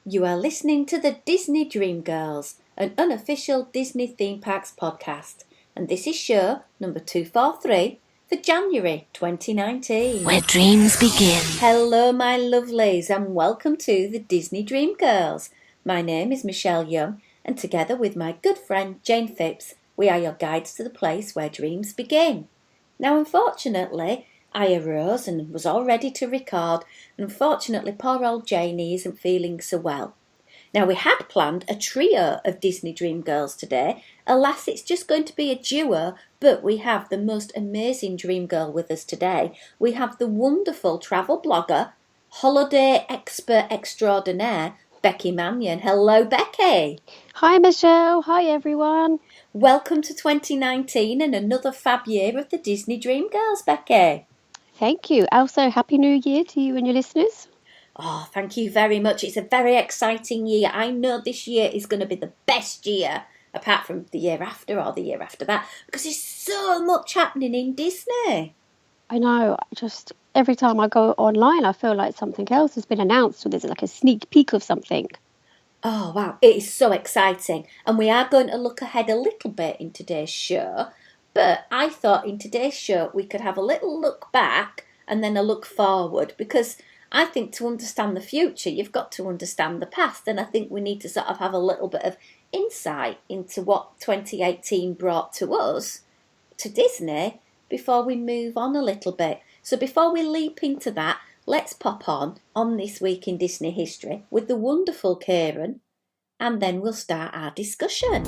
You are listening to the Disney Dream Girls, an unofficial Disney theme parks podcast, and this is show number 243 for January 2019. Where dreams begin. Hello my lovelies and welcome to the Disney Dream Girls. My name is Michelle Young and together with my good friend Jane Phipps, we are your guides to the place where dreams begin. Now unfortunately, I arose and was all ready to record, and unfortunately poor old Janie isn't feeling so well. Now we had planned a trio of Disney Dream Girls today. Alas, it's just going to be a duo, but we have the most amazing dream girl with us today. We have the wonderful travel blogger, holiday expert extraordinaire, Becky Manion. Hello, Becky. Hi, Michelle. Hi, everyone. Welcome to 2019 and another fab year of the Disney Dream Girls, Becky. Thank you. Also, Happy New Year to you and your listeners. Oh, thank you very much. It's a very exciting year. I know this year is going to be the best year, apart from the year after or the year after that, because there's so much happening in Disney. I know. Just every time I go online, I feel like something else has been announced, or there's like a sneak peek of something. Oh, wow. It is so exciting. And we are going to look ahead a little bit in today's show. But I thought in today's show we could have a little look back and then a look forward, because I think to understand the future, you've got to understand the past. And I think we need to sort of have a little bit of insight into what 2018 brought to us, to Disney, before we move on a little bit. So before we leap into that, let's pop on This Week in Disney History with the wonderful Karen, and then we'll start our discussion.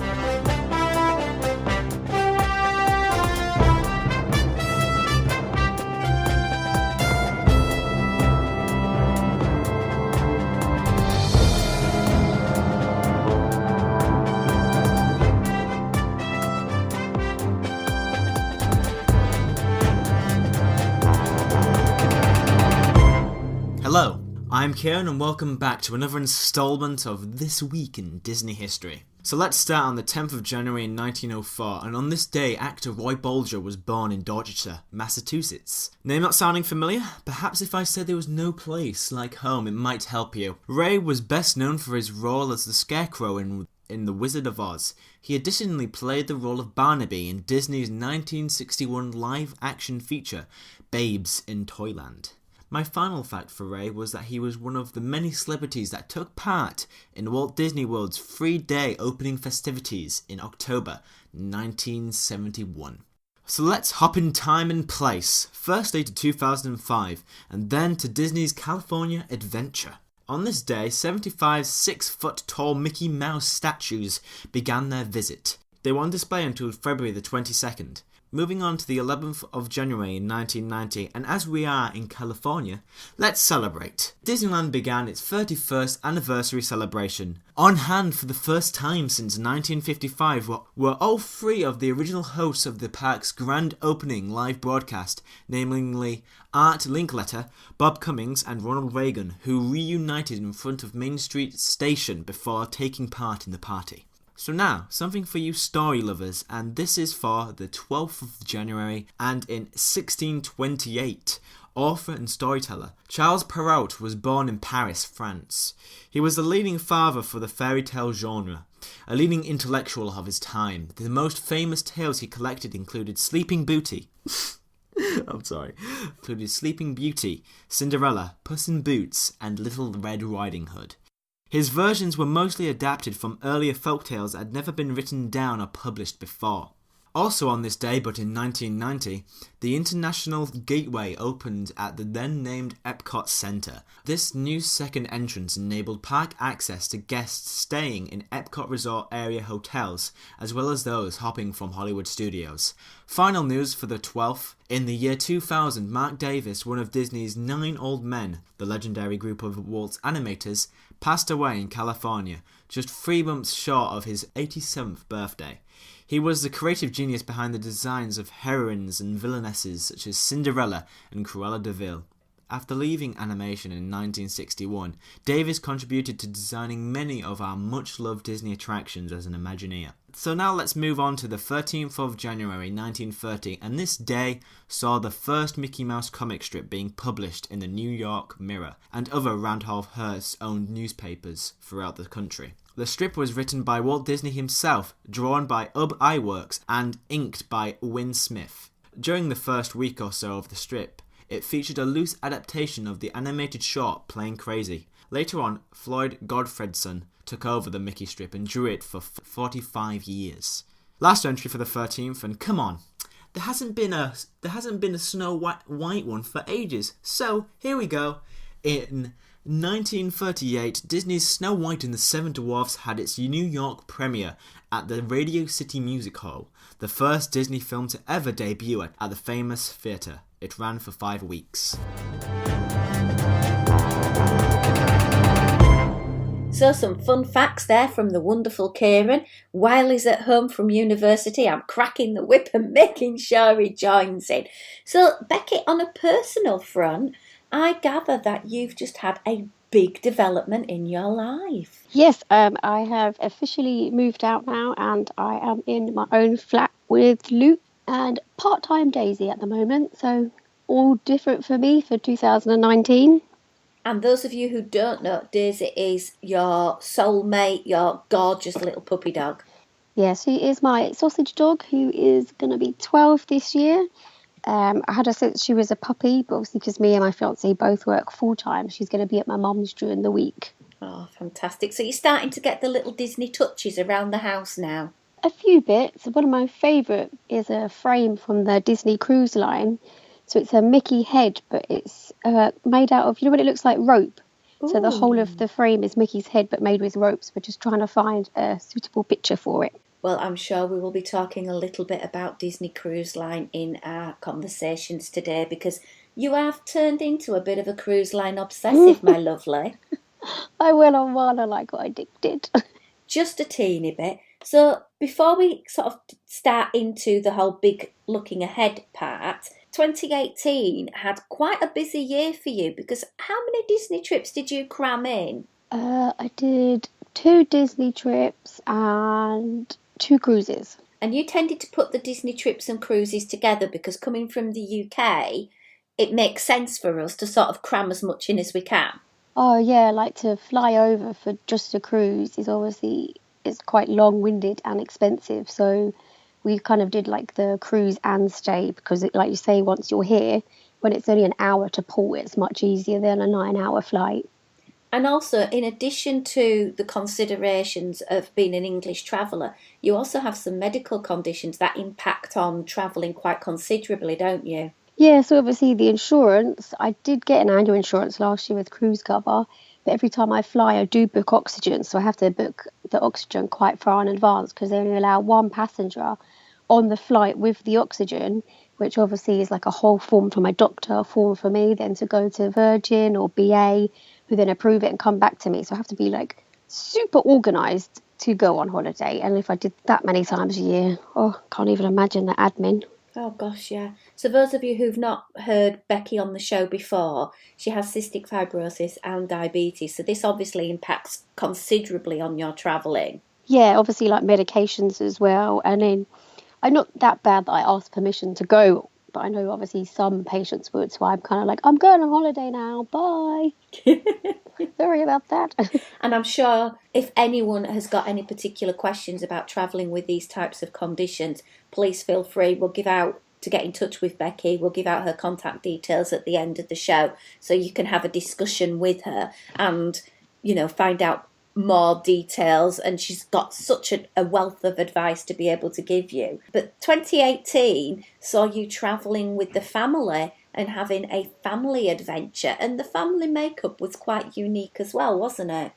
Hello, I'm Kieran and welcome back to another installment of This Week in Disney History. So let's start on the 10th of January in 1904, and on this day actor Roy Bolger was born in Dorchester, Massachusetts. Name not sounding familiar? Perhaps if I said there was no place like home it might help you. Ray was best known for his role as the Scarecrow in The Wizard of Oz. He additionally played the role of Barnaby in Disney's 1961 live-action feature, Babes in Toyland. My final fact for Ray was that he was one of the many celebrities that took part in Walt Disney World's 3-day opening festivities in October 1971. So let's hop in time and place, firstly to 2005, and then to Disney's California Adventure. On this day, 75 6-foot-tall Mickey Mouse statues began their visit. They were on display until February the 22nd. Moving on to the 11th of January in 1990, and as we are in California, let's celebrate. Disneyland began its 31st anniversary celebration. On hand for the first time since 1955 were all three of the original hosts of the park's grand opening live broadcast, namely Art Linkletter, Bob Cummings and Ronald Reagan, who reunited in front of Main Street Station before taking part in the party. So now, something for you story lovers, and this is for the 12th of January, and in 1628, author and storyteller Charles Perrault was born in Paris, France. He was the leading father for the fairy tale genre, a leading intellectual of his time. The most famous tales he collected included Sleeping Beauty, Cinderella, Puss in Boots, and Little Red Riding Hood. His versions were mostly adapted from earlier folktales that had never been written down or published before. Also on this day, but in 1990, the International Gateway opened at the then-named Epcot Center. This new second entrance enabled park access to guests staying in Epcot Resort area hotels, as well as those hopping from Hollywood studios. Final news for the 12th. In the year 2000, Mark Davis, one of Disney's 9 old men, the legendary group of Walt's animators, passed away in California, just 3 months short of his 87th birthday. He was the creative genius behind the designs of heroines and villainesses such as Cinderella and Cruella de Vil. After leaving animation in 1961, Davis contributed to designing many of our much-loved Disney attractions as an Imagineer. So now let's move on to the 13th of January 1930, and this day saw the first Mickey Mouse comic strip being published in the New York Mirror and other Randolph Hearst-owned newspapers throughout the country. The strip was written by Walt Disney himself, drawn by Ub Iwerks, and inked by Win Smith. During the first week or so of the strip, it featured a loose adaptation of the animated short Plain Crazy. Later on, Floyd Godfredson took over the Mickey strip and drew it for 45 years. Last entry for the 13th, and come on, there hasn't been a Snow White one for ages. So here we go. In 1938, Disney's Snow White and the Seven Dwarfs had its New York premiere at the Radio City Music Hall, the first Disney film to ever debut at the famous theatre. It ran for 5 weeks. So some fun facts there from the wonderful Kieran. While he's at home from university, I'm cracking the whip and making sure he joins in. So Becky, on a personal front, I gather that you've just had a big development in your life. Yes, I have officially moved out now and I am in my own flat with Luke and part-time Daisy at the moment. So all different for me for 2019. And those of you who don't know, Daisy is your soulmate, your gorgeous little puppy dog. Yes, she is my sausage dog who is going to be 12 this year. I had her since she was a puppy, but obviously because me and my fiancé both work full-time, she's going to be at my mum's during the week. Oh, fantastic. So you're starting to get the little Disney touches around the house now? A few bits. One of my favourite is a frame from the Disney Cruise Line. So it's a Mickey head, but it's made out of, you know what it looks like, rope. Ooh. So the whole of the frame is Mickey's head, but made with ropes. We're just trying to find a suitable picture for it. Well, I'm sure we will be talking a little bit about Disney Cruise Line in our conversations today, because you have turned into a bit of a cruise line obsessive, my lovely. I went on one and I got addicted. Just a teeny bit. So before we sort of start into the whole big looking ahead part, 2018 had quite a busy year for you, because how many Disney trips did you cram in? I did 2 Disney trips and 2 cruises. And you tended to put the Disney trips and cruises together because coming from the UK, it makes sense for us to sort of cram as much in as we can. Oh yeah, like to fly over for just a cruise is obviously, it's quite long-winded and expensive. So we kind of did like the cruise and stay because, like you say, once you're here, when it's only an hour to port, it's much easier than a 9-hour flight. And also, in addition to the considerations of being an English traveller, you also have some medical conditions that impact on travelling quite considerably, don't you? Yeah, so obviously the insurance, I did get an annual insurance last year with cruise cover, but every time I fly, I do book oxygen. So I have to book the oxygen quite far in advance because they only allow 1 passenger on the flight with the oxygen, which obviously is like a whole form for my doctor, a form for me, then to go to Virgin or BA, who then approve it and come back to me. So I have to be like super organised to go on holiday. And if I did that many times a year, can't even imagine the admin. Oh gosh, yeah. So those of you who've not heard Becky on the show before, she has cystic fibrosis and diabetes. So this obviously impacts considerably on your travelling. Yeah, obviously like medications as well. And then I'm not that bad that I asked permission to go, but I know obviously some patients would, so I'm kind of like, I'm going on holiday now, bye. Sorry about that. And I'm sure if anyone has got any particular questions about travelling with these types of conditions, please feel free. We'll give out to get in touch with Becky. We'll give out her contact details at the end of the show so you can have a discussion with her and, find out more details, and she's got such a wealth of advice to be able to give you. But 2018 saw you travelling with the family and having a family adventure, and the family makeup was quite unique as well, wasn't it?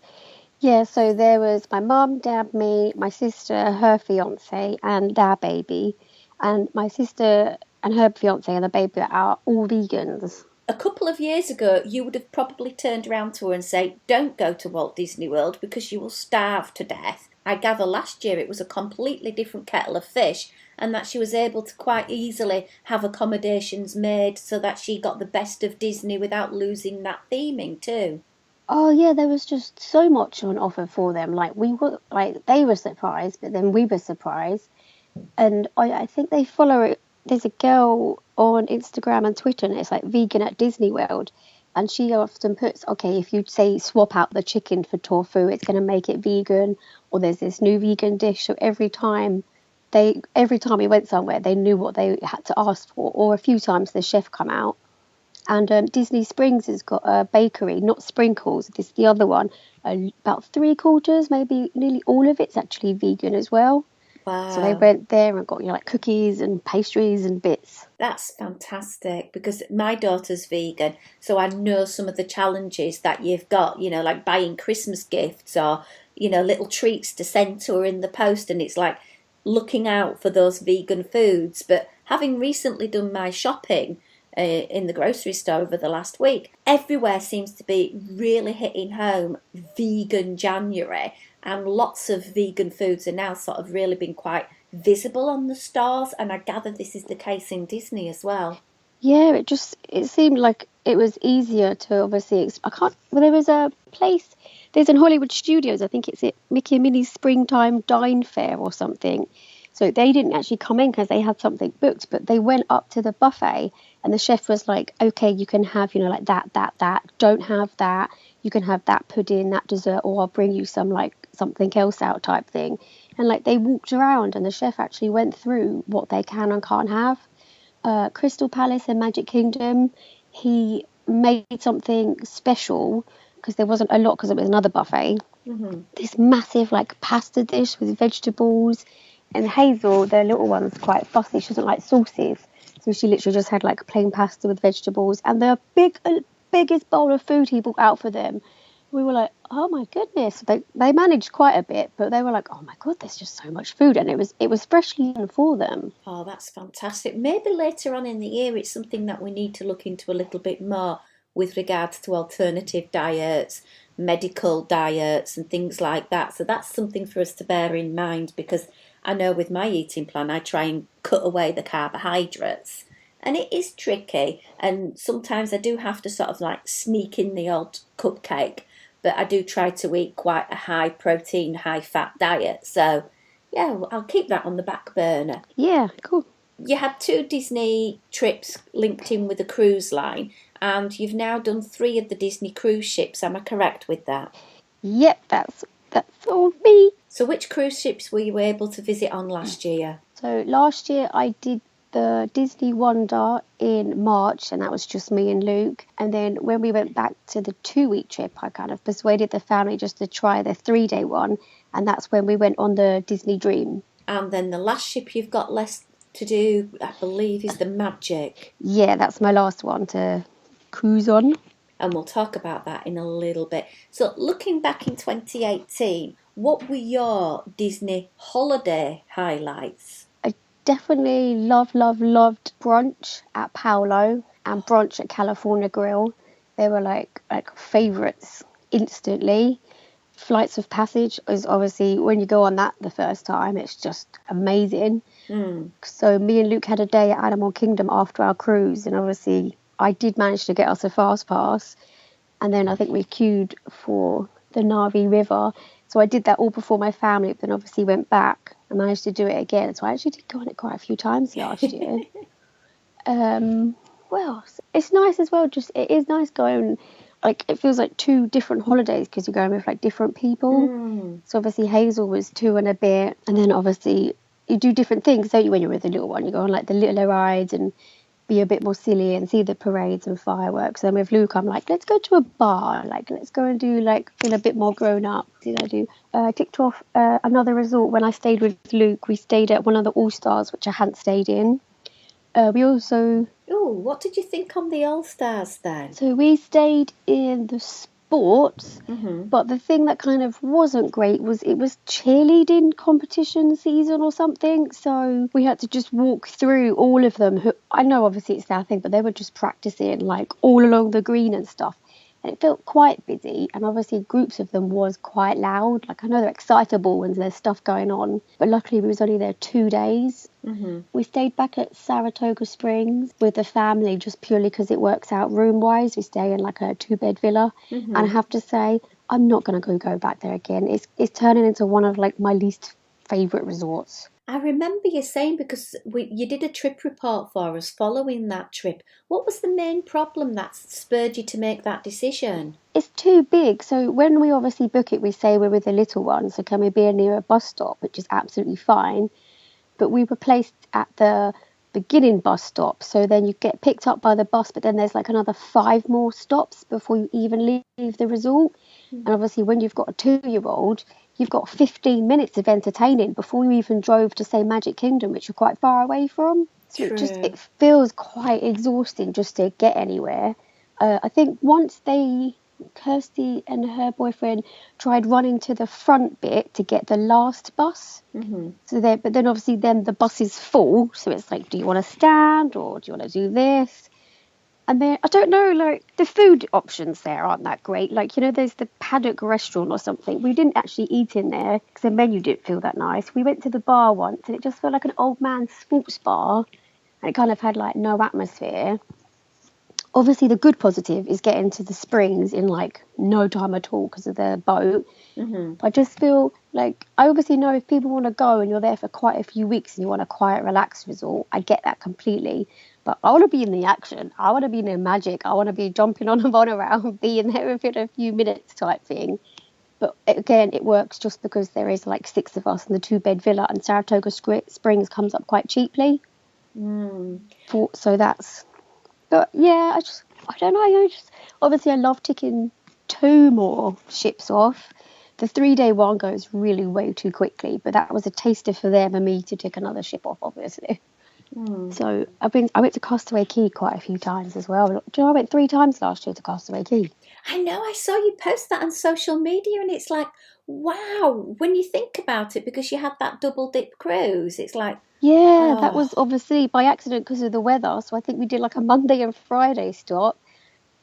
Yeah, so there was my mum, dad, me, my sister, her fiance, and their baby. And my sister and her fiance and the baby are all vegans. A couple of years ago, you would have probably turned around to her and say, don't go to Walt Disney World because you will starve to death. I gather last year it was a completely different kettle of fish, and that she was able to quite easily have accommodations made so that she got the best of Disney without losing that theming too. Oh yeah, there was just so much on offer for them. Like we were, like they were surprised, but then we were surprised. And I think they follow it. There's a girl on Instagram and Twitter, and it's like vegan at Disney World. And she often puts, okay, if you say swap out the chicken for tofu, it's going to make it vegan, or there's this new vegan dish. So every time we went somewhere, they knew what they had to ask for. Or a few times the chef come out. And Disney Springs has got a bakery, not Sprinkles, this is the other one. About 3/4, maybe nearly all of it's actually vegan as well. Wow. So they went there and got, like cookies and pastries and bits. That's fantastic, because my daughter's vegan, so I know some of the challenges that you've got, like buying Christmas gifts or, little treats to send to her in the post, and it's like looking out for those vegan foods. But having recently done my shopping in the grocery store over the last week, everywhere seems to be really hitting home vegan January, and lots of vegan foods are now sort of really been quite visible on the stores, and I gather this is the case in Disney as well. Yeah, it seemed like it was easier to obviously. Well, there was a place. There's in Hollywood Studios. I think it's at Mickey and Minnie's Springtime Dine Fair or something. So they didn't actually come in because they had something booked, but they went up to the buffet, and the chef was like, okay, you can have, like that. Don't have that. You can have that pudding, that dessert, or I'll bring you some like something else out type thing. And like they walked around, and the chef actually went through what they can and can't have. Crystal Palace and Magic Kingdom, he made something special because there wasn't a lot because it was another buffet. Mm-hmm. This massive like pasta dish with vegetables. And Hazel, the little one's quite fussy. She doesn't like sauces. So she literally just had like plain pasta with vegetables. And the biggest bowl of food he brought out for them. We were like, oh my goodness. They managed quite a bit, but they were like, oh my God, there's just so much food. And it was freshly done for them. Oh, that's fantastic. Maybe later on in the year it's something that we need to look into a little bit more with regards to alternative diets, medical diets and things like that. So that's something for us to bear in mind, because I know with my eating plan I try and cut away the carbohydrates, and it is tricky, and sometimes I do have to sort of like sneak in the odd cupcake, but I do try to eat quite a high protein, high fat diet. So yeah, I'll keep that on the back burner. Yeah, cool. You had 2 Disney trips linked in with a cruise line, and you've now done 3 of the Disney cruise ships. Am I correct with that? Yep, that's all me. So which cruise ships were you able to visit on last year? So last year I did the Disney Wonder in March, and that was just me and Luke. And then when we went back to the 2-week trip, I kind of persuaded the family just to try the 3-day one, and that's when we went on the Disney Dream. And then the last ship you've got left to do, I believe, is the Magic. Yeah, that's my last one to cruise on. And we'll talk about that in a little bit. So looking back in 2018, what were your Disney holiday highlights? I definitely loved brunch at Paolo and brunch at California Grill. They were like favourites instantly. Flights of Passage is obviously, when you go on that the first time, it's just amazing. So me and Luke had a day at Animal Kingdom after our cruise, and obviously I did manage to get us a fast pass, and then I think we queued for the Navi River. So I did that all before my family, but then obviously went back and managed to do it again. So I actually did go on it quite a few times last year. Well, it's nice as well. It is nice going, like, it feels like 2 different holidays because you're going with like different people. So obviously Hazel was 2 and a bit, and then obviously you do different things, don't you, when you're with the little one? You go on like the littler rides and be a bit more silly and see the parades and fireworks. And with Luke, I'm like, let's go to a bar, like let's go and do, like, feel a bit more grown up. I ticked off another resort. When I stayed with Luke, we stayed at one of the All Stars, which I hadn't stayed in. We also... Oh, what did you think on the All Stars then? So we stayed in the sports, but the thing that kind of wasn't great was it was cheerleading competition season or something. So we had to just walk through all of them. I know obviously it's their thing, but they were just practicing like all along the green and stuff. and it felt quite busy, and obviously groups of them was quite loud. Like, I know they're excitable when there's stuff going on, but luckily we was only there 2 days. We stayed back at Saratoga Springs with the family just purely because it works out room wise. We stay in like a 2-bed villa, and I have to say I'm not going to go back there again. It's turning into one of like my least favourite resorts. I remember you saying, because you did a trip report for us following that trip. What was the main problem that spurred you to make that decision? It's too big. So when we obviously book it, we say we're with the little ones, so can we be near a bus stop, which is absolutely fine. But we were placed at the beginning bus stop, so then you get picked up by the bus, but then there's like another 5 more stops before you even leave the resort. And obviously when you've got a 2-year-old, you've got 15 minutes of entertaining before you even drove to, say, Magic Kingdom, which you're quite far away from. So it feels quite exhausting just to get anywhere. I think once Kirsty and her boyfriend tried running to the front bit to get the last bus. But then obviously then the bus is full, so it's like, do you want to stand or do you want to do this? And then, I don't know, like, the food options there aren't that great. Like, you know, there's the Paddock restaurant or something. We didn't actually eat in there because the menu didn't feel that nice. We went to the bar once and it just felt like an old man's sports bar. And it kind of had, like, no atmosphere. Obviously, the good positive is getting to the springs in, like, no time at all because of the boat. I just feel like, I obviously know if people want to go and you're there for quite a few weeks and you want a quiet, relaxed resort, I get that completely. But I want to be in the action. I want to be near magic. I want to be jumping on a monorail, being there within a few minutes type thing. But again, it works just because there is like 6 of us in the 2-bed villa, and Saratoga Springs comes up quite cheaply. So that's... But yeah, I don't know. Obviously, I love ticking 2 more ships off. The 3-day one goes really way too quickly, but that was a taster for them and me to tick another ship off, obviously. So I went to Castaway Cay quite a few times as well. Do you know, I went 3 times last year to Castaway Cay. I know, I saw you post that on social media, and it's like, wow, when you think about it, because you had that double dip cruise, it's like... Yeah, that was obviously by accident because of the weather. So I think we did like a Monday and Friday stop.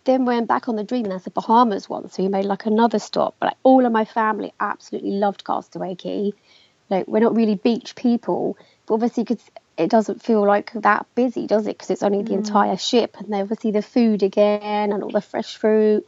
Then went back on the Dream, and that's the Bahamas one. So we made like another stop. But like, all of my family absolutely loved Castaway Cay. Like, we're not really beach people, but obviously because it doesn't feel like that busy, does it? Because it's only the entire ship, and then obviously the food again and all the fresh fruit,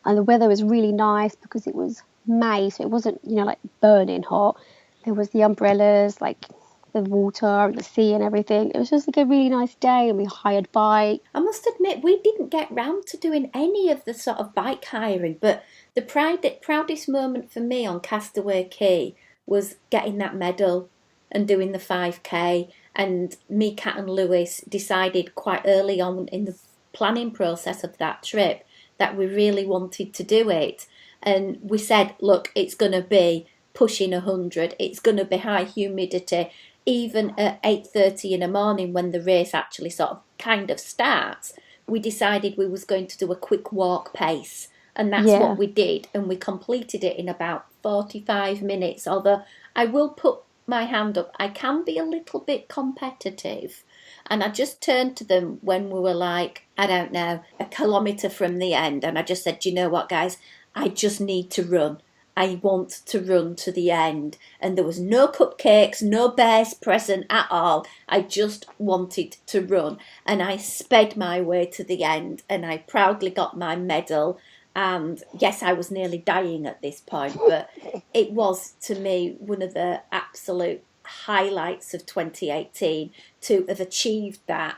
and the weather was really nice because it was May, so it wasn't, you know, like burning hot. There was the umbrellas, like the water and the sea and everything. It was just like a really nice day, and we hired bikes. I must admit, we didn't get round to doing any of the sort of bike hiring, but the proudest moment for me on Castaway Cay was getting that medal and doing the 5K. And me, Kat and Lewis decided quite early on in the planning process of that trip that we really wanted to do it. And we said, look, it's going to be pushing 100. It's going to be high humidity. Even at 8:30 in the morning, when the race actually sort of kind of starts, we decided we was going to do a quick walk pace. And that's what we did. And we completed it in about 45 minutes. Although I will put my hand up, I can be a little bit competitive, and I just turned to them when we were like, I don't know, a kilometre from the end, and I just said, do you know what, guys, I just need to run. I want to run to the end. And there was no cupcakes, no bears present at all. I just wanted to run, and I sped my way to the end, and I proudly got my medal. And yes, I was nearly dying at this point, but it was, to me, one of the absolute highlights of 2018 to have achieved that,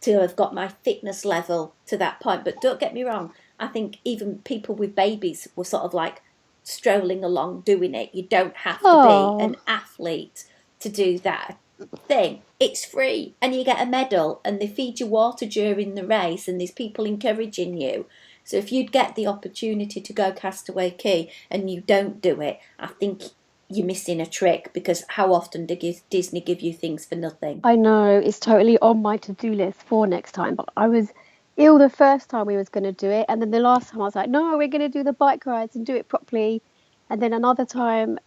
to have got my fitness level to that point. But don't get me wrong, I think even people with babies were sort of like strolling along doing it. You don't have to be an athlete to do that thing. It's free, and you get a medal, and they feed you water during the race, and there's people encouraging you. So if you'd get the opportunity to go Castaway Cay and you don't do it, I think you're missing a trick, because how often does Disney give you things for nothing? I know, it's totally on my to-do list for next time, but I was ill the first time we was going to do it, and then the last time I was like, no, we're going to do the bike rides and do it properly. And then another time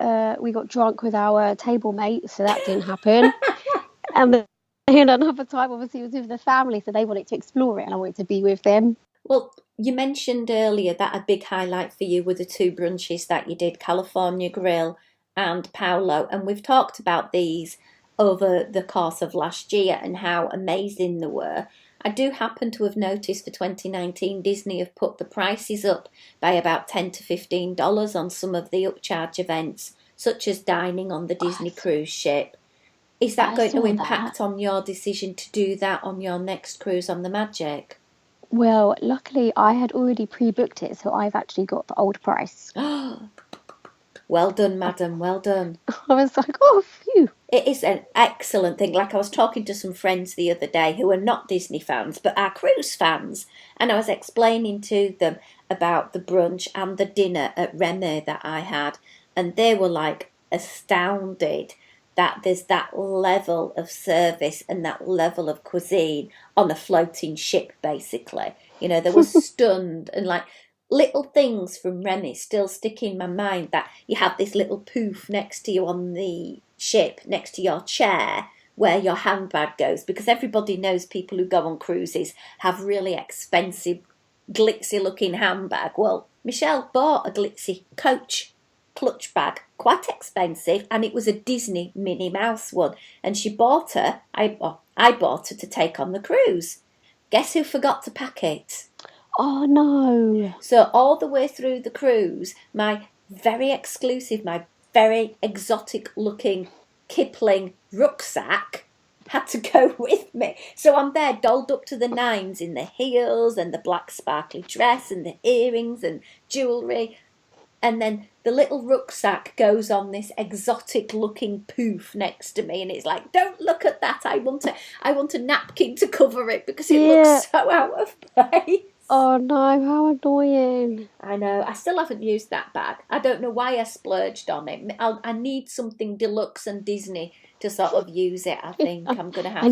we got drunk with our table mate, so that didn't happen. And then another time, obviously, it was with the family, so they wanted to explore it and I wanted to be with them. Well, you mentioned earlier that a big highlight for you were the two brunches that you did, California Grill and Paolo. And we've talked about these over the course of last year and how amazing they were. I do happen to have noticed for 2019 Disney have put the prices up by about $10 to $15 on some of the upcharge events, such as dining on the Disney cruise ship. Is that going to impact on your decision to do that on your next cruise on the Magic? Well, luckily I had already pre-booked it, so I've actually got the old price. Well done, madam, well done. I was like, oh, phew. It is an excellent thing. Like, I was talking to some friends the other day who are not Disney fans, but are cruise fans. And I was explaining to them about the brunch and the dinner at Remy that I had. And they were like astounded that there's that level of service and that level of cuisine on a floating ship, basically. You know, they were stunned, and like little things from Remy still stick in my mind, that you have this little poof next to you on the ship, next to your chair, where your handbag goes, because everybody knows people who go on cruises have really expensive, glitzy looking handbag. Well, Michelle bought a glitzy Coach clutch bag, quite expensive, and it was a Disney Minnie Mouse one, and she bought her, I bought her to take on the cruise. Guess who forgot to pack it? Oh, no. So all the way through the cruise, my very exclusive, my very exotic looking Kipling rucksack had to go with me. So I'm there dolled up to the nines in the heels and the black sparkly dress and the earrings and jewellery. And then the little rucksack goes on this exotic looking poof next to me, and it's like, don't look at that. I want a napkin to cover it because it looks so out of place. Oh no, how annoying. I know. I still haven't used that bag. I don't know why I splurged on it. I need something deluxe and Disney to sort of use it. I think I'm going to have I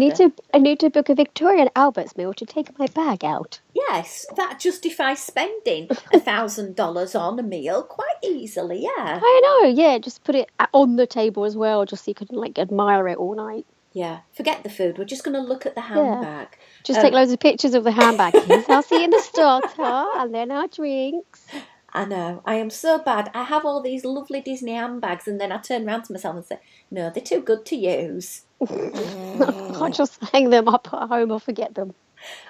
need to book a Victoria and Albert's meal to take my bag out. Yes, that justifies spending $1,000 on a meal quite easily, yeah. I know, yeah. Just put it on the table as well, just so you can like admire it all night. Yeah, forget the food. We're just going to look at the handbag. Yeah. Just take loads of pictures of the handbag. I'll see you in the starter, and then our drinks. I know. I am so bad. I have all these lovely Disney handbags, and then I turn around to myself and say, no, they're too good to use. I'll just hang them up at home or forget them.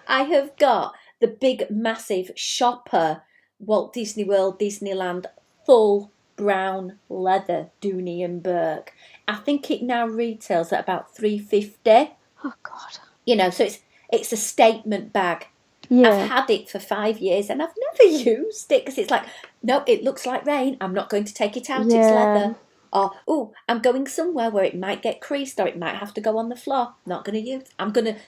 I have got the big, massive shopper Walt Disney World, Disneyland, full brown leather Dooney and Burke. I think it now retails at about $3.50. Oh God! You know, so it's a statement bag. Yeah. I've had it for 5 years and I've never used it because it's like, no, it looks like rain. I'm not going to take it out. Yeah. It's leather. Or, oh, I'm going somewhere where it might get creased or it might have to go on the floor. Not going to use.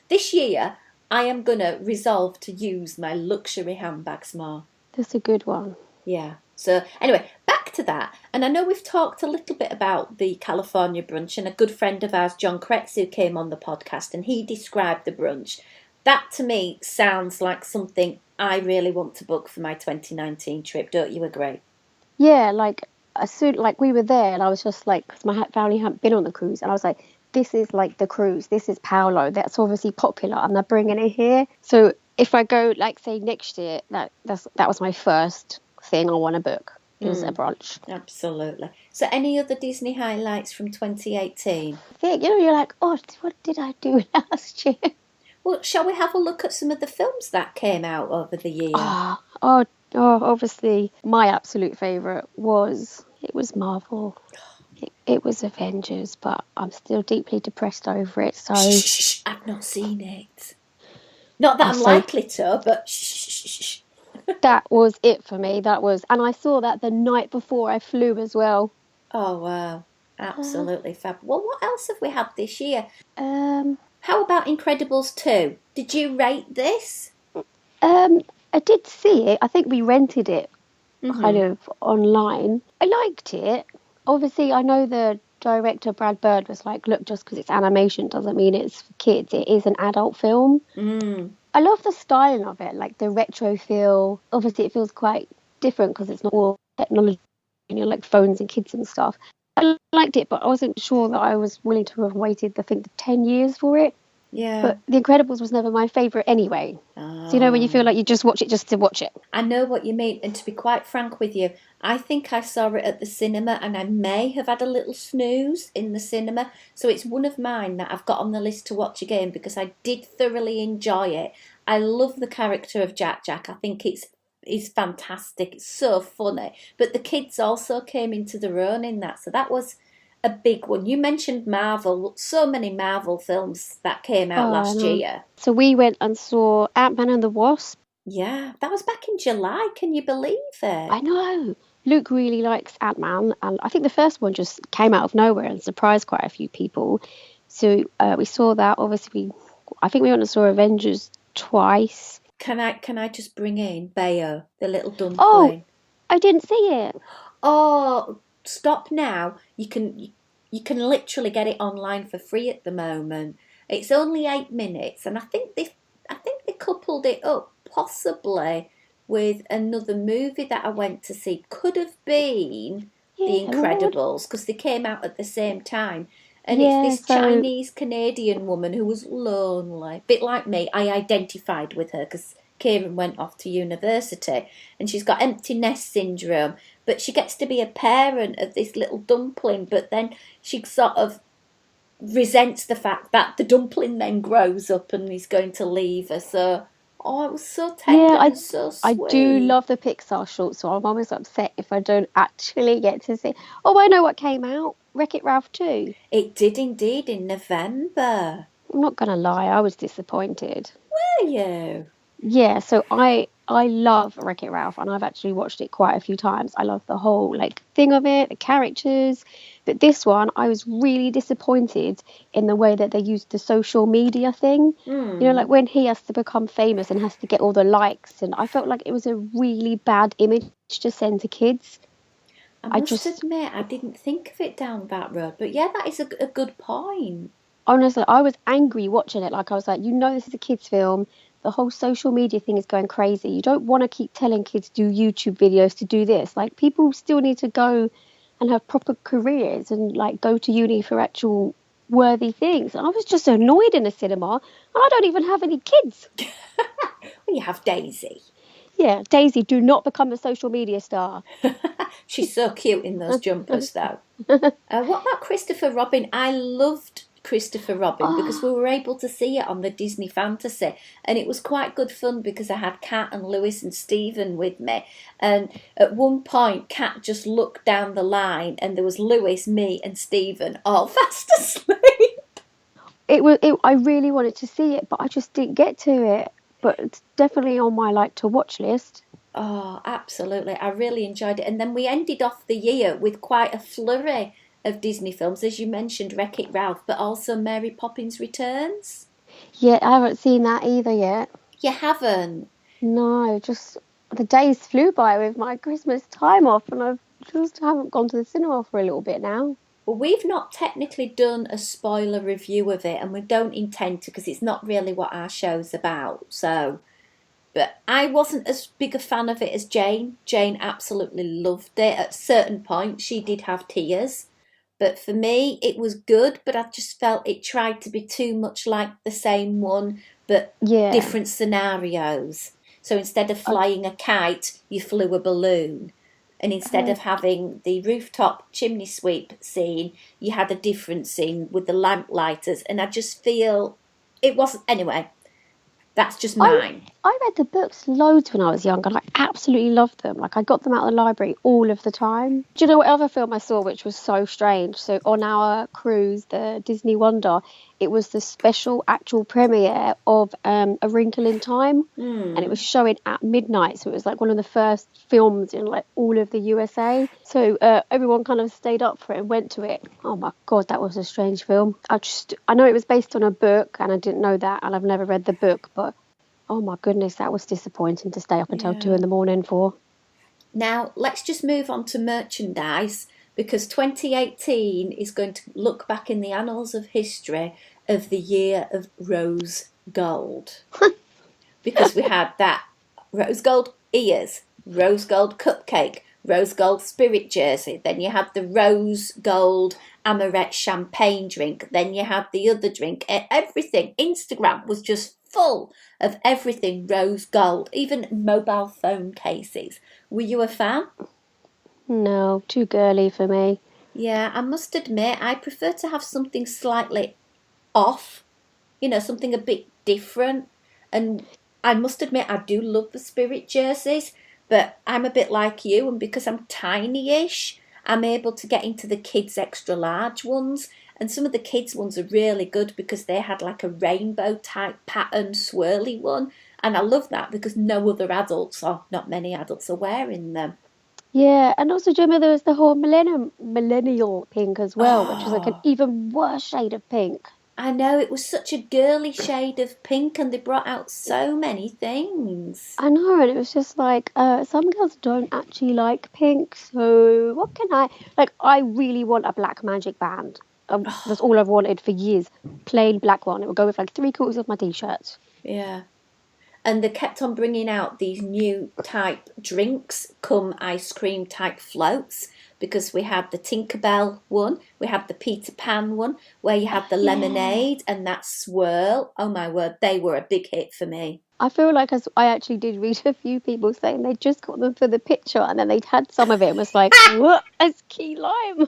This year, I am going to resolve to use my luxury handbags more. That's a good one. Yeah. So anyway, back to that. And I know we've talked a little bit about the California brunch, and a good friend of ours, John Kretzu, came on the podcast and he described the brunch. That to me sounds like something I really want to book for my 2019 trip. Don't you agree? Yeah, like as soon like we were there, and I was just like, because my family hadn't been on the cruise, and I was like, this is like the cruise. This is Paolo. That's obviously popular, and they're bringing it here. So if I go, like, say next year, that was my first thing I want to book. Is a brunch. Absolutely. So any other Disney highlights from 2018? I think, you're like, oh, what did I do last year? Well, shall we have a look at some of the films that came out over the year? Oh, obviously, my absolute favourite was Marvel. It was Avengers, but I'm still deeply depressed over it. So shh, I've not seen it. Not that I'm likely to, but shh. That was it for me. And I saw that the night before I flew as well. Oh wow, absolutely fab. Well, what else have we had this year? How about Incredibles 2? Did you rate this? I did see it. I think we rented it kind of online. I liked it. Obviously, I know the director, Brad Bird, was like, look, just because it's animation doesn't mean it's for kids. It is an adult film. I love the styling of it, like the retro feel. Obviously, it feels quite different because it's not all technology, like phones and kids and stuff. I liked it, but I wasn't sure that I was willing to have waited, I think, 10 years for it. Yeah. But The Incredibles was never my favourite anyway. So you know when you feel like you just watch it just to watch it. I know what you mean, and to be quite frank with you, I think I saw it at the cinema and I may have had a little snooze in the cinema. So it's one of mine that I've got on the list to watch again because I did thoroughly enjoy it. I love the character of Jack Jack. I think it's fantastic. It's so funny. But the kids also came into their own in that. So that was a big one. You mentioned Marvel, so many Marvel films that came out Oh, I last know. year. So we went and saw Ant-Man and the Wasp. Yeah, that was back in July. Can you believe it? I know. Luke really likes Ant-Man, and I think the first one just came out of nowhere and surprised quite a few people. So we saw that. Obviously, I think we went and saw Avengers twice. Can I just bring in Bayo, the little Oh, dumpling? I didn't see it. Oh, stop now. You can literally get it online for free at the moment. It's only 8 minutes, and I think they coupled it up possibly with another movie that I went to see. Could have been The Yeah, Incredibles because they came out at the same time. And it's yeah. this So Chinese Canadian woman who was lonely, bit like me. I identified with her because Kieran went off to university and she's got empty nest syndrome, but she gets to be a parent of this little dumpling, but then she sort of resents the fact that the dumpling then grows up and is going to leave her. So, oh, it was so yeah, tender and so I do sweet. love the Pixar shorts, so I'm always upset if I don't actually get to see. Oh, I know what came out. Wreck-It Ralph 2. It did indeed in November. I'm not gonna lie, I was disappointed. Were you? Yeah, so I love Wreck-It Ralph, and I've actually watched it quite a few times. I love the whole like thing of it, the characters. But this one, I was really disappointed in the way that they used the social media thing. You know, like Hmm. when he has to become famous and has to get all the likes, and I felt like it was a really bad image to send to kids. I I must just admit, I didn't think of it down that road, but yeah, that is a good point. honestly, I was angry watching it. Like I was like, you know, this is a kids' film. The whole social media thing is going crazy. You don't want to keep telling kids do YouTube videos to do this. Like people still need to go and have proper careers and like go to uni for actual worthy things. And I was just annoyed in the cinema, and I don't even have any kids. Well, you have Daisy. Yeah, Daisy, do not become a social media star. She's so cute in those jumpers, though. What about Christopher Robin? I loved Christopher Robin because we Oh, were able to see it on the Disney Fantasy, and it was quite good fun because I had Kat and Lewis and Stephen with me. And at one point, Kat just looked down the line, and there was Lewis, me, and Stephen all fast asleep. I really wanted to see it, but I just didn't get to it. But it's definitely on my like to watch list. Oh, absolutely. I really enjoyed it. And then we ended off the year with quite a flurry of Disney films, as you mentioned, Wreck-It Ralph, but also Mary Poppins Returns. Yeah, I haven't seen that either yet. You haven't? No, just the days flew by with my Christmas time off, and I just haven't gone to the cinema for a little bit now. Well, we've not technically done a spoiler review of it, and we don't intend to because it's not really what our show's about. So, but I wasn't as big a fan of it as Jane. Jane absolutely loved it. At certain points, she did have tears. But for me, it was good, but I just felt it tried to be too much like the same one, but Yeah, different scenarios. So instead of I, flying a kite, you flew a balloon. And instead uh, of having the rooftop chimney sweep scene, you had a different scene with the lamplighters. And I just feel it wasn't. Anyway, that's just I mine. I read the books loads when I was younger. And I absolutely loved them. Like I got them out of the library all of the time. Do you know what other film I saw which was so strange? So on our cruise, the Disney Wonder, it was the special actual premiere of A Wrinkle in Time, and it Hmm. was showing at midnight. So it was like one of the first films in like all of the USA. So everyone kind of stayed up for it and went to it. Oh my God, that was a strange film. I know it was based on a book, and I didn't know that, and I've never read the book, but oh my goodness, that was disappointing to stay up until two Yeah. in the morning for. Now, let's just move on to merchandise because 2018 is going to look back in the annals of history of the year of rose gold because we had that rose gold ears, rose gold cupcake, rose gold spirit jersey, then you had the rose gold amaretto champagne drink. Then you had the other drink. Everything. Instagram was just full of everything rose gold, even mobile phone cases. Were you a fan? No, too girly for me. Yeah, I must admit, I prefer to have something slightly off, something a bit different. And I must admit, I do love the spirit jerseys, but I'm a bit like you, and because I'm tiny-ish, I'm able to get into the kids' extra large ones. And some of the kids' ones are really good because they had like a rainbow type pattern swirly one. And I love that because no other adults, or not many adults, are wearing them. Yeah, and also, do you remember there was the whole millennial pink as well, which was like an Oh, even worse shade of pink. I know, it was such a girly shade of pink, and they brought out so many things. I know, and it was just like, some girls don't actually like pink, so what can I like? I really want a black magic band. That's all I've wanted for years. Plain black one. It would go with like 3/4 of my t-shirts. Yeah. And they kept on bringing out these new type drinks, come ice cream type floats, because we had the Tinkerbell one, we had the Peter Pan one, where you had the Yeah. lemonade and that swirl. Oh my word, they were a big hit for me. I feel like I actually did read a few people saying they just got them for the picture and then they'd had some of it and was like, what? It's key lime.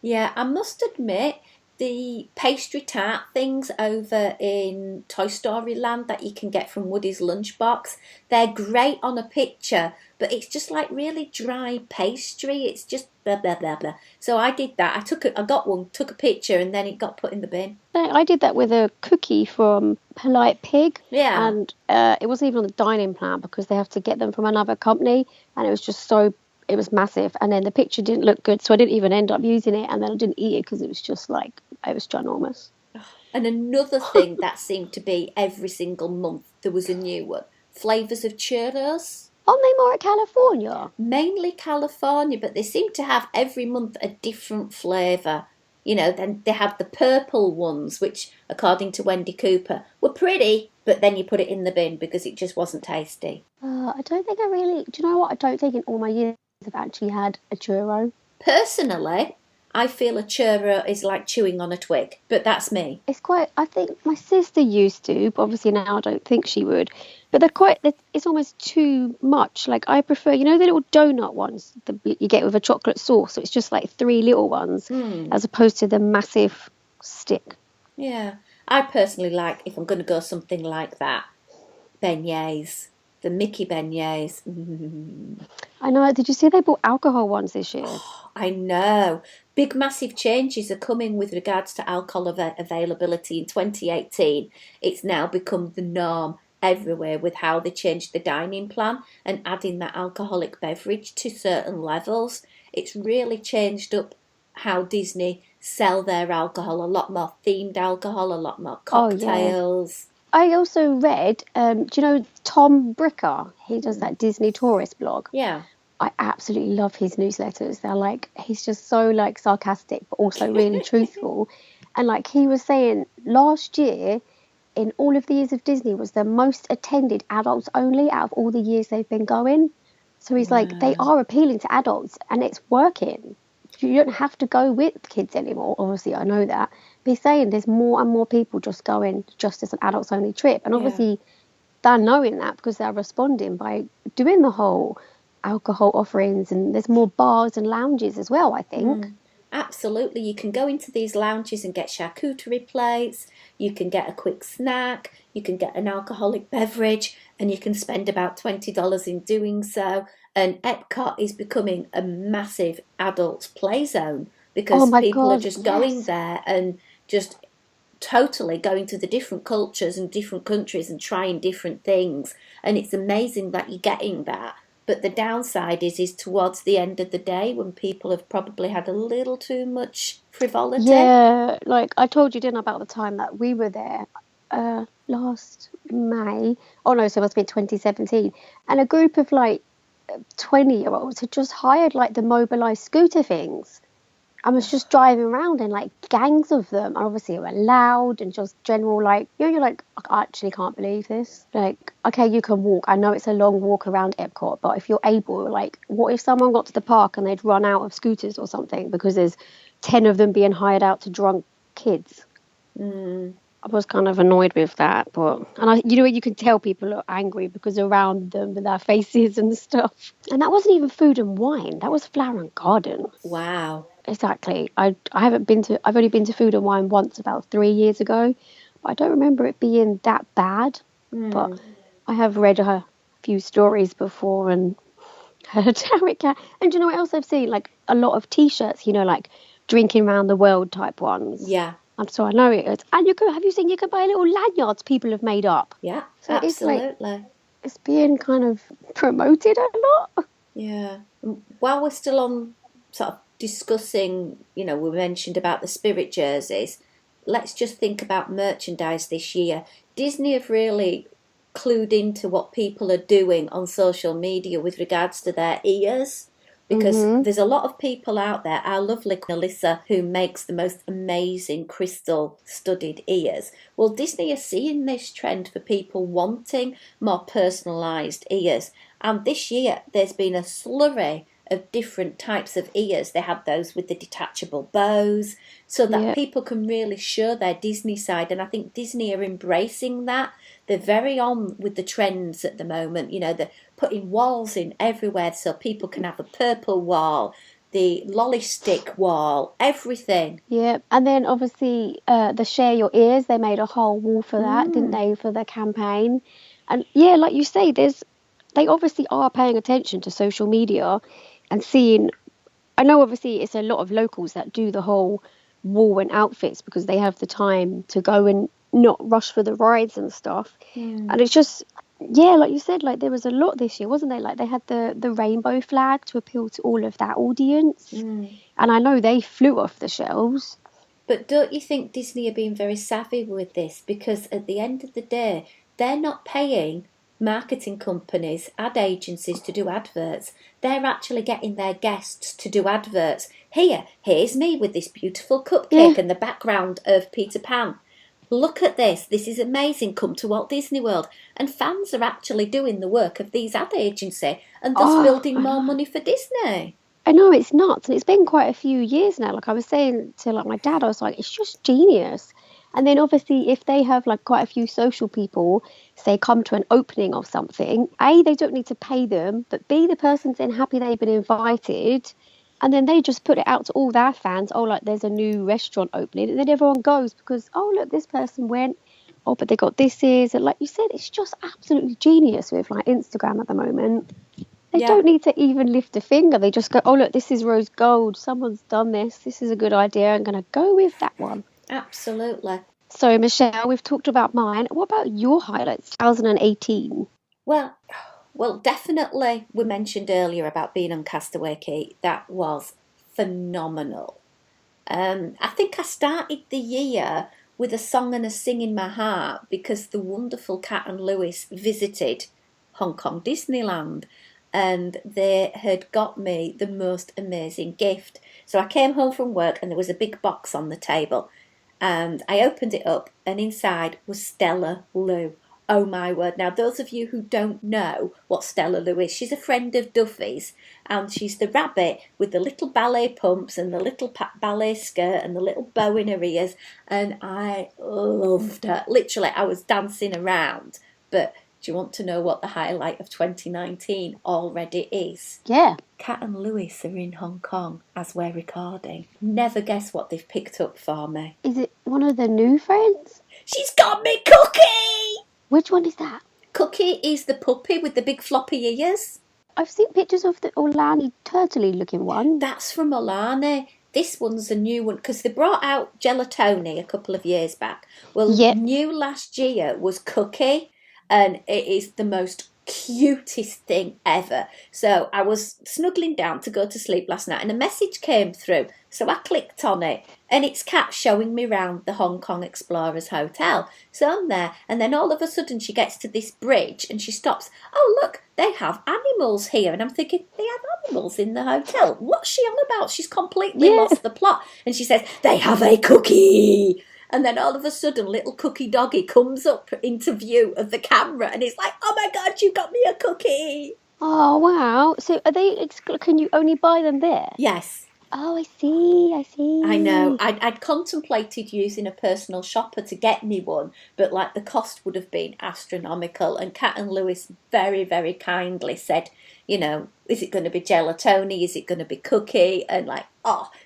Yeah, I must admit, the pastry tart things over in Toy Story Land that you can get from Woody's lunchbox, they're great on a picture, but it's just like really dry pastry. It's just blah blah blah blah. So I did that. I got one, took a picture, and then it got put in the bin. I did that with a cookie from Polite Pig, Yeah. and it wasn't even on the dining plan because they have to get them from another company, and it was just so it was massive, and then the picture didn't look good, so I didn't even end up using it, and then I didn't eat it because it was just like it was ginormous. And another thing that seemed to be every single month there was a new one. Flavors of churros. Aren't they more at California? Mainly California, but they seem to have every month a different flavour. Then they had the purple ones, which, according to Wendy Cooper, were pretty, but then you put it in the bin because it just wasn't tasty. I don't think I really. Do you know what? I don't think in all my years I've actually had a churro. Personally, I feel a churro is like chewing on a twig, but that's me. It's quite. I think my sister used to, but obviously now I don't think she would. But they're quite. It's almost too much. Like I prefer, the little donut ones that you get with a chocolate sauce. So it's just like 3 little ones, as opposed to the massive stick. Yeah, I personally like, if I'm going to go something like that, beignets, the Mickey beignets. I know. Did you see they bought alcohol ones this year? I know. Big, massive changes are coming with regards to alcohol availability in 2018. It's now become the norm everywhere with how they changed the dining plan and adding that alcoholic beverage to certain levels. It's really changed up how Disney sell their alcohol, a lot more themed alcohol, a lot more Oh yeah. cocktails. I also read. Do you know Tom Bricker? He does that Disney tourist blog. Yeah. I absolutely love his newsletters. They're like, he's just so like sarcastic, but also really truthful. And like he was saying, last year, in all of the years of Disney, was the most attended adults only out of all the years they've been going. So he's like, they Wow. are appealing to adults and it's working. You don't have to go with kids anymore. Obviously, I know that. But he's saying there's more and more people just going just as an adults only trip. And Yeah. obviously, they're knowing that because they're responding by doing the whole alcohol offerings, and there's more bars and lounges as well, I think. Absolutely. You can go into these lounges and get charcuterie plates, you can get a quick snack, you can get an alcoholic beverage, and you can spend about $20 in doing so. And Epcot is becoming a massive adults play zone Oh because my people are God, just going yes. there and just totally going to the different cultures and different countries and trying different things. And it's amazing that you're getting that. But the downside is towards the end of the day when people have probably had a little too much frivolity. Yeah, like I told you, didn't I, about the time that we were there last May. Oh no, so it must be 2017. And a group of like 20-year-olds had just hired like the mobilized scooter things. I was just driving around in like gangs of them. And obviously, it were loud and just general, like, you're like, I actually can't believe this. Like, okay, you can walk. I know it's a long walk around Epcot, but if you're able, like, what if someone got to the park and they'd run out of scooters or something because there's 10 of them being hired out to drunk kids? I was kind of annoyed with that, but you can tell people are angry because around them with their faces and stuff. And that wasn't even food and wine; that was flower and garden. Wow. Exactly. I've only been to food and wine once about 3 years ago, but I don't remember it being that bad. But I have read a few stories before and heard how it can. And do you know what else I've seen? Like a lot of T-shirts, like drinking around the world type ones. Yeah. And so I know it is. And you can buy little lanyards people have made up. Yeah, So absolutely. It's being kind of promoted a lot. Yeah. While we're still on sort of discussing, we mentioned about the spirit jerseys, let's just think about merchandise this year. Disney have really clued into what people are doing on social media with regards to their ears. Because there's a lot of people out there, our lovely Alyssa, who makes the most amazing crystal-studded ears. Well, Disney are seeing this trend for people wanting more personalised ears. And this year, there's been a slurry of different types of ears. They have those with the detachable bows, so that people can really show their Disney side. And I think Disney are embracing that. They're very on with the trends at the moment. They're putting walls in everywhere so people can have a purple wall, the lolly stick wall, everything. Yeah, and then obviously the Share Your Ears, they made a whole wall for that, didn't they, for the campaign? And yeah, like you say, they obviously are paying attention to social media and seeing. I know obviously it's a lot of locals that do the whole wall and outfits because they have the time to go and not rush for the rides and stuff. And it's just, like you said, like there was a lot this year, wasn't there? Like they had the rainbow flag to appeal to all of that audience. And I know they flew off the shelves. But don't you think Disney are being very savvy with this? Because at the end of the day, they're not paying marketing companies, ad agencies to do adverts. They're actually getting their guests to do adverts. Here's me with this beautiful cupcake and the background of Peter Pan. Look at this. This is amazing. Come to Walt Disney World. And fans are actually doing the work of these ad agency and thus building more money for Disney. I know, it's nuts. And it's been quite a few years now. Like I was saying to like my dad, I was like, it's just genius. And then obviously if they have like quite a few social people, say come to an opening of something, A, they don't need to pay them, but B, the person's then happy they've been invited. And then they just put it out to all their fans. Oh, like there's a new restaurant opening. And then everyone goes because, oh, look, this person went. Oh, but they got this is. And like you said, it's just absolutely genius with like Instagram at the moment. They don't need to even lift a finger. They just go, oh, look, this is rose gold. Someone's done this. This is a good idea. I'm going to go with that one. Absolutely. So, Michelle, we've talked about mine. What about your highlights 2018? Well, definitely, we mentioned earlier about being on Castaway Cay. That was phenomenal. I think I started the year with a song and a sing in my heart because the wonderful Kat and Lewis visited Hong Kong Disneyland and they had got me the most amazing gift. So I came home from work and there was a big box on the table and I opened it up and inside was Stella Lou. Oh my word. Now, those of you who don't know what Stella Lou is, she's a friend of Duffy's and she's the rabbit with the little ballet pumps and the little ballet skirt and the little bow in her ears. And I loved her. Literally, I was dancing around. But do you want to know what the highlight of 2019 already is? Yeah. Kat and Lewis are in Hong Kong as we're recording. Never guess what they've picked up for me. Is it one of the new friends? She's got me Cookie! Which one is that? Cookie is the puppy with the big floppy ears. I've seen pictures of the Orlani turtley looking one. That's from Olani. This one's a new one because they brought out Gelatoni a couple of years back. Well, new last year was Cookie and it is the most cutest thing ever. So I was snuggling down to go to sleep last night and a message came through So I clicked on it, and it's Kat showing me round the Hong Kong Explorers Hotel. So I'm there, and then all of a sudden she gets to this bridge and she stops. Oh, look, they have animals here. And I'm thinking, they have animals in the hotel? What's she on about? She's completely lost the plot. And she says, they have a cookie. And then all of a sudden, little cookie doggy comes up into view of the camera, and it's like, oh my God, you got me a cookie. Oh, wow. So are they, can you only buy them there? Yes. Oh, I see. I know. I'd contemplated using a personal shopper to get me one, but like the cost would have been astronomical. And Kat and Lewis very, very kindly said, you know, is it going to be gelatoni? Is it going to be cookie? And like,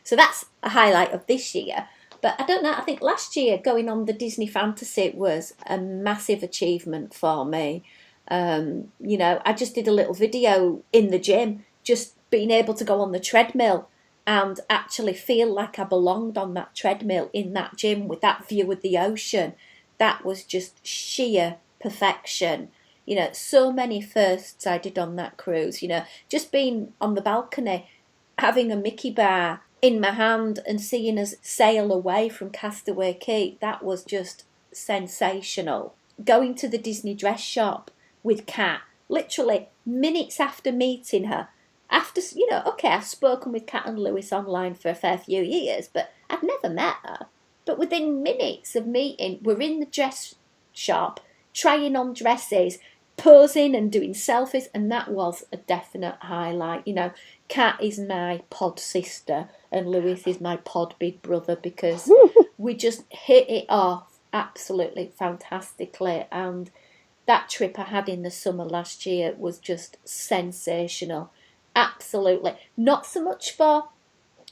so that's a highlight of this year. But I don't know, I think last year going on the Disney Fantasy was a massive achievement for me. You know, I just did a little video in the gym, just being able to go on the treadmill and actually feel like I belonged on that treadmill in that gym with that view of the ocean. That was just sheer perfection. You know, so many firsts I did on that cruise, you know, just being on the balcony, having a Mickey bar in my hand and seeing us sail away from Castaway Cay, that was just sensational. Going to the Disney dress shop with Kat, literally minutes after meeting her, after, you know, okay, I've spoken with Kat and Lewis online for a fair few years, but I'd never met her. But within minutes of meeting, we're in the dress shop, trying on dresses, posing and doing selfies, and that was a definite highlight. You know, Kat is my pod sister and Lewis is my pod big brother, because we just hit it off absolutely fantastically. And that trip I had in the summer last year was just sensational. Absolutely. Not so much for,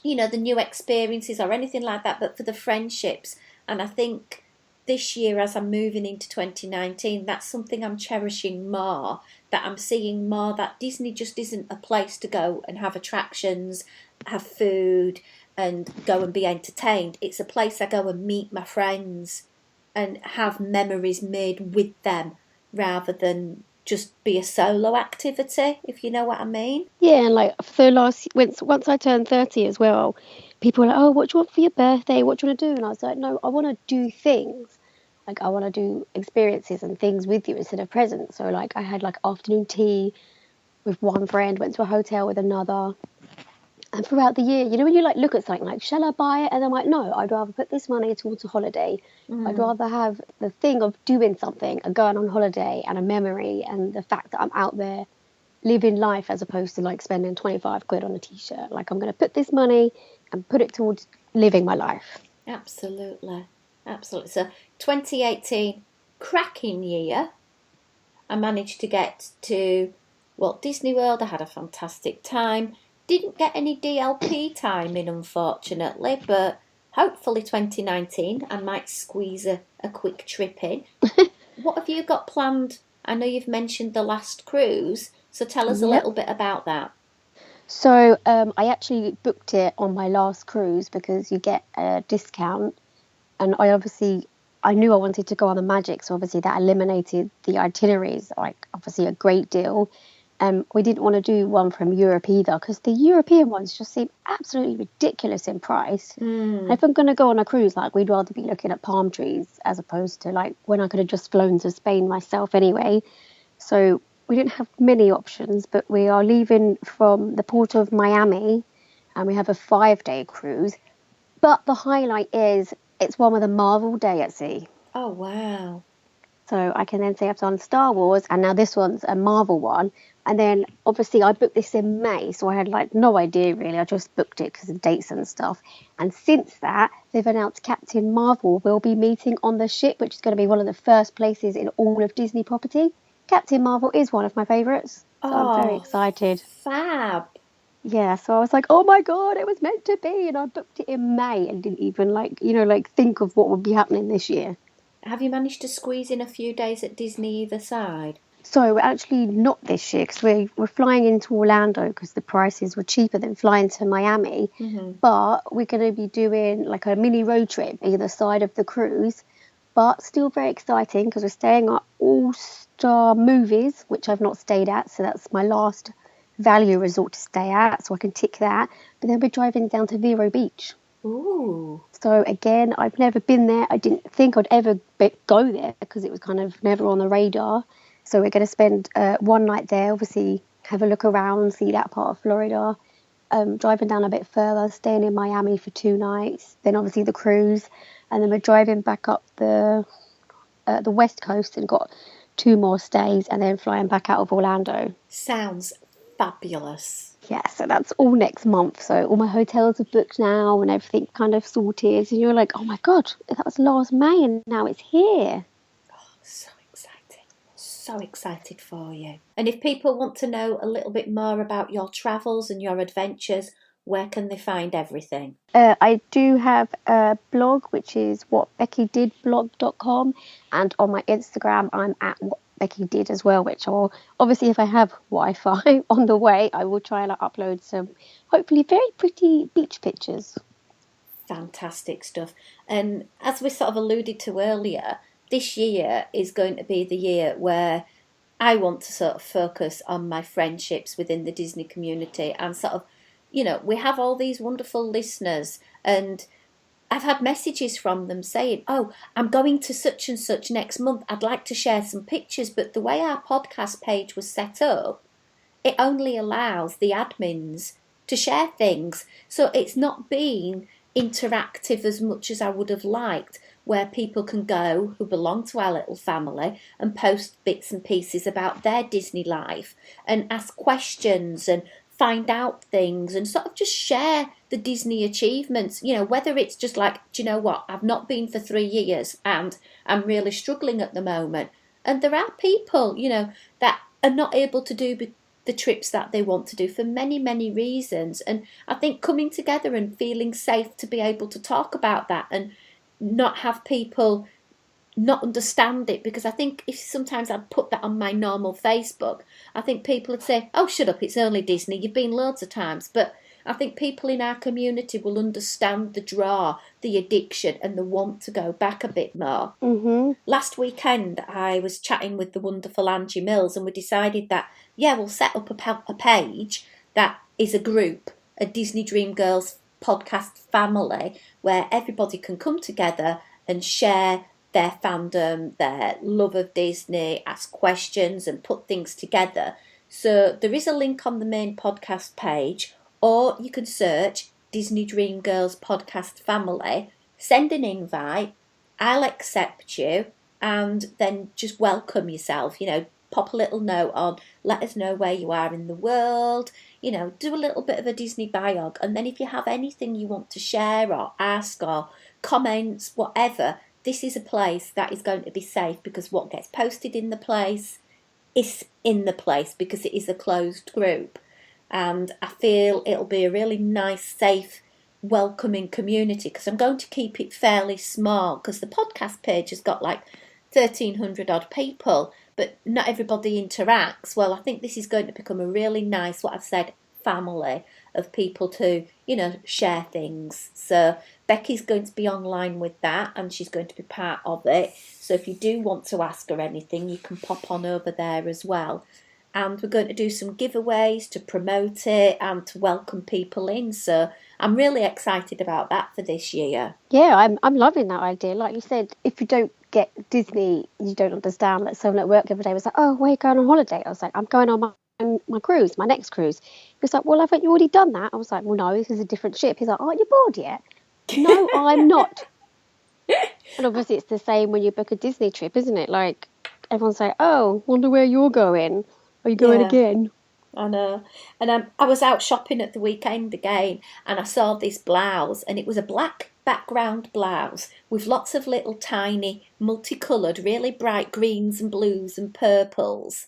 you know, the new experiences or anything like that, but for the friendships. And I think this year, as I'm moving into 2019, that's something I'm cherishing more, that I'm seeing more, that Disney just isn't a place to go and have attractions, have food and go and be entertained. It's a place I go and meet my friends and have memories made with them, rather than just be a solo activity, if you know what I mean. Yeah, and like for the last, once I turned 30 as well, people were like, oh, what do you want for your birthday? What do you want to do? And I was like, no, I want to do things. Like I want to do experiences and things with you instead of presents. So like I had like afternoon tea with one friend, went to a hotel with another. And throughout the year, you know, when you like look at something like, shall I buy it? And I'm like, no, I'd rather put this money towards a holiday. I'd rather have the thing of doing something and going on holiday and a memory and the fact that I'm out there living life, as opposed to like spending 25 quid on a t-shirt. Like I'm going to put this money and put it towards living my life. Absolutely. So 2018, cracking year. I managed to get to Walt Disney World. I had a fantastic time. Didn't get any DLP time in, unfortunately, but hopefully 2019 I might squeeze a quick trip in. What have you got planned? I know you've mentioned the last cruise, so tell us a little bit about that. So I actually booked it on my last cruise because you get a discount, and I knew I wanted to go on the Magic, so obviously that eliminated the itineraries, like obviously a great deal. We didn't want to do one from Europe either, because the European ones just seem absolutely ridiculous in price. And if I'm going to go on a cruise, like we'd rather be looking at palm trees as opposed to like when I could have just flown to Spain myself anyway. So we didn't have many options, but we are leaving from the port of Miami and we have a 5-day cruise. But the highlight is it's one with a Marvel day at sea. Oh, wow. So I can then say I've done Star Wars, and now this one's a Marvel one. And then obviously I booked this in May, so I had like no idea really. I just booked it because of dates and stuff. And since that, they've announced Captain Marvel will be meeting on the ship, which is going to be one of the first places in all of Disney property. Captain Marvel is one of my favourites, so I'm very excited. Fab. Yeah, so I was like, oh my God, it was meant to be. And I booked it in May and didn't even think of what would be happening this year. Have you managed to squeeze in a few days at Disney either side? So we're actually not this year, because we're flying into Orlando because the prices were cheaper than flying to Miami. But we're going to be doing like a mini road trip either side of the cruise. But still very exciting because we're staying at All Star Movies, which I've not stayed at. So that's my last value resort to stay at, so I can tick that. But then we're driving down to Vero Beach. Ooh. So again, I've never been there. I didn't think I'd ever go there because it was kind of never on the radar. So we're going to spend one night there, obviously have a look around, see that part of Florida, driving down a bit further, staying in Miami for 2 nights, then obviously the cruise, and then we're driving back up the West Coast and got 2 more stays, and then flying back out of Orlando. Sounds fabulous. Yeah, so that's all next month. So all my hotels are booked now and everything kind of sorted. And you're like, oh my God, that was last May and now it's here. So exciting. So excited for you. And if people want to know a little bit more about your travels and your adventures, where can they find everything? I do have a blog, which is whatbeckydidblog.com. And on my Instagram, I'm at whatbeckydid as well, which I'll, obviously, if I have Wi-Fi on the way, I will try and upload some hopefully very pretty beach pictures. Fantastic stuff. And as we sort of alluded to earlier, this year is going to be the year where I want to sort of focus on my friendships within the Disney community and sort of, you know, we have all these wonderful listeners and I've had messages from them saying, oh, I'm going to such and such next month. I'd like to share some pictures. But the way our podcast page was set up, it only allows the admins to share things. So it's not been interactive as much as I would have liked, where people can go who belong to our little family and post bits and pieces about their Disney life and ask questions and find out things and sort of just share the Disney achievements, you know, whether it's just like, do you know what, I've not been for 3 years and I'm really struggling at the moment. And there are people, you know, that are not able to do the trips that they want to do for many, many reasons. And I think coming together and feeling safe to be able to talk about that and not have people not understand it, because I think if sometimes I'd put that on my normal Facebook, I think people would say, oh, shut up, it's only Disney, you've been loads of times. But I think people in our community will understand the draw, the addiction and the want to go back a bit more. Mm-hmm. Last weekend I was chatting with the wonderful Angie Mills and we decided that, yeah, we'll set up a page that is a group, a Disney Dream Girls podcast family, where everybody can come together and share their fandom, their love of Disney, ask questions and put things together. So there is a link on the main podcast page, or you can search Disney Dream Girls Podcast Family, send an invite, I'll accept you, and then just welcome yourself, you know, pop a little note on, let us know where you are in the world, you know, do a little bit of a Disney biog, and then if you have anything you want to share or ask or comments, whatever, this is a place that is going to be safe, because what gets posted in the place is in the place, because it is a closed group. And I feel it'll be a really nice, safe, welcoming community, because I'm going to keep it fairly small, because the podcast page has got like 1,300 odd people, but not everybody interacts. Well, I think this is going to become a really nice, what I've said, family of people to, you know, share things. So Becky's going to be online with that and she's going to be part of it. So if you do want to ask her anything, you can pop on over there as well. And we're going to do some giveaways to promote it and to welcome people in. So I'm really excited about that for this year. Yeah, I'm loving that idea. Like you said, if you don't get Disney, you don't understand. Like someone at work the other day was like, oh, where are you going on holiday? I was like, I'm going on my cruise, my next cruise. He was like, well, haven't you already done that? I was like, well, no, this is a different ship. He's like, aren't you bored yet? No, I'm not. And obviously it's the same when you book a Disney trip, isn't it? Like everyone's like, oh, wonder where you're going. Are you going again? I know. And I was out shopping at the weekend again and I saw this blouse, and it was a black background blouse with lots of little tiny multicoloured, really bright greens and blues and purples.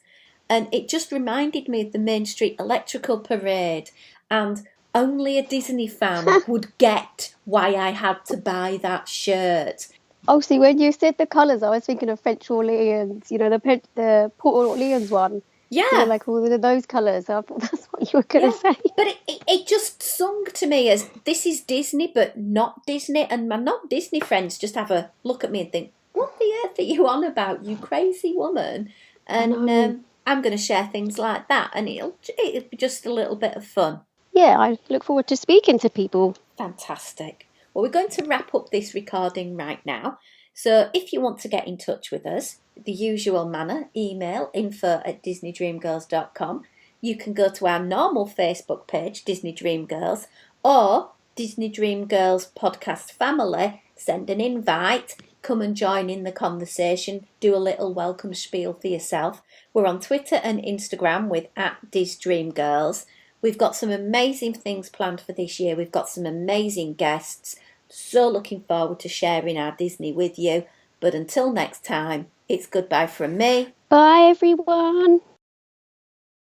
And it just reminded me of the Main Street Electrical Parade, and only a Disney fan would get why I had to buy that shirt. Oh, see, when you said the colours, I was thinking of French Orleans, you know, the Port Orleans one. Yeah. You know, like all of those colours. I thought that's what you were going to say. But it just sung to me as, this is Disney, but not Disney. And my not Disney friends just have a look at me and think, what the earth are you on about, you crazy woman? And I'm going to share things like that, and it'll be just a little bit of fun. Yeah, I look forward to speaking to people. Fantastic. Well, we're going to wrap up this recording right now. So if you want to get in touch with us, the usual manner, email info@disneydreamgirls.com. You can go to our normal Facebook page, Disney Dream Girls, or Disney Dream Girls podcast family. Send an invite, come and join in the conversation, do a little welcome spiel for yourself. We're on Twitter and Instagram with @DisDreamGirls. We've got some amazing things planned for this year. We've got some amazing guests. So looking forward to sharing our Disney with you. But until next time, it's goodbye from me. Bye, everyone.